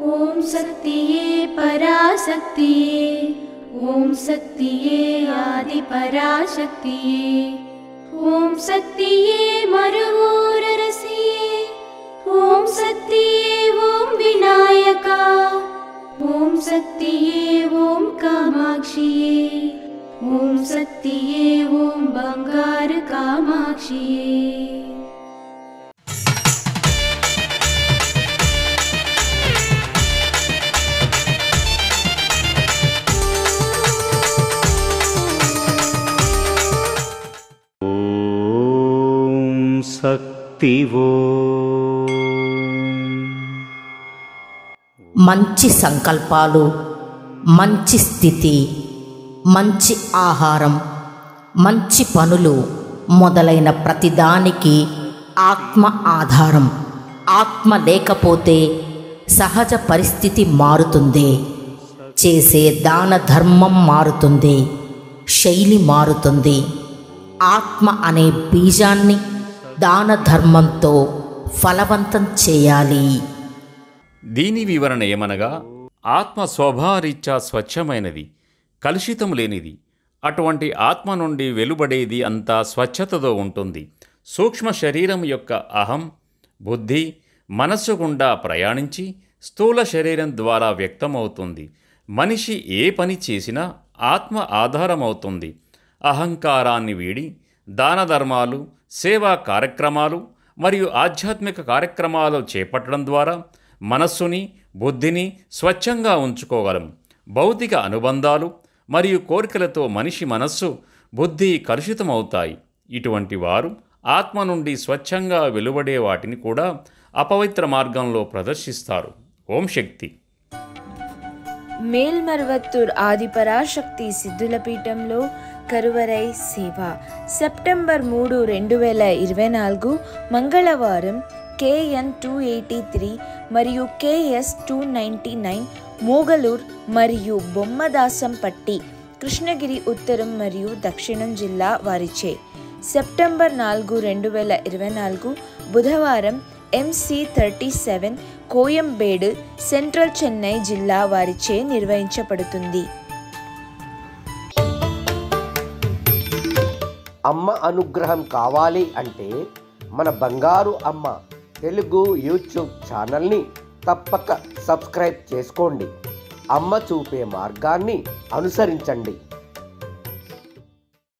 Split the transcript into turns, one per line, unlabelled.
ओम शक्तिये पराशक्तिये, ओम शक्तिये आदि पराशक्तिये, ओम शक्तिये मरुवोररसिये, ओम शक्तिये ओम विनायका, ओम शक्तिये ओम कामाक्षिये, ओम शक्तिये ओम बंगार कामाक्षिये।
శక్తివో
మంచి సంకల్పాలు, మంచి స్థితి, మంచి ఆహారం, మంచి పనులు మొదలైన ప్రతిదానికి ఆత్మ ఆధారం. ఆత్మ లేకపోతే సహజ పరిస్థితి మారుతుంది, చేసే దాన ధర్మం మారుతుంది, శైలి మారుతుంది. ఆత్మ అనే బీజాన్ని దాన ధర్మంతో ఫలవంతం చేయాలి.
దీని వివరణ ఏమనగా, ఆత్మ స్వభావరీత్యా స్వచ్ఛమైనది, కలుషితం లేనిది. అటువంటి ఆత్మ నుండి వెలువడేది అంతా స్వచ్ఛతతో ఉంటుంది. సూక్ష్మ శరీరం యొక్క అహం, బుద్ధి, మనస్సు గుండా ప్రయాణించి స్థూల శరీరం ద్వారా వ్యక్తమవుతుంది. మనిషి ఏ పని చేసినా ఆత్మ ఆధారమవుతుంది. అహంకారాన్ని వీడి దాన ధర్మాలు, సేవా కార్యక్రమాలు మరియు ఆధ్యాత్మిక కార్యక్రమాలు చేపట్టడం ద్వారా మనస్సుని, బుద్ధిని స్వచ్ఛంగా ఉంచుకోగలం. భౌతిక అనుబంధాలు మరియు కోరికలతో మనిషి మనస్సు, బుద్ధి కలుషితమవుతాయి. ఇటువంటి వారు ఆత్మ నుండి స్వచ్ఛంగా వెలువడే వాటిని కూడా అపవిత్ర మార్గంలో ప్రదర్శిస్తారు. ఓం శక్తి.
మేల్మర్వత్తూర్ ఆదిపరాశక్తి సిద్ధుల పీఠంలో కరువరై సేవ సెప్టెంబర్ 3, 2024 మంగళవారం KN 283 మరియు KS 299 మోగలూర్ మరియు బొమ్మదాసంపట్టి, కృష్ణగిరి ఉత్తరం మరియు దక్షిణం జిల్లా వారిచే. సెప్టెంబర్ 4, 2024 బుధవారం MC 37 కోయంబేడు, సెంట్రల్ చెన్నై జిల్లా వారిచే నిర్వహించబడుతుంది.
అమ్మ అనుగ్రహం కావాలి అంటే మన బంగారు అమ్మ తెలుగు యూట్యూబ్ ఛానల్ని తప్పక సబ్స్క్రైబ్ చేసుకోండి. అమ్మ చూపే మార్గాన్ని అనుసరించండి.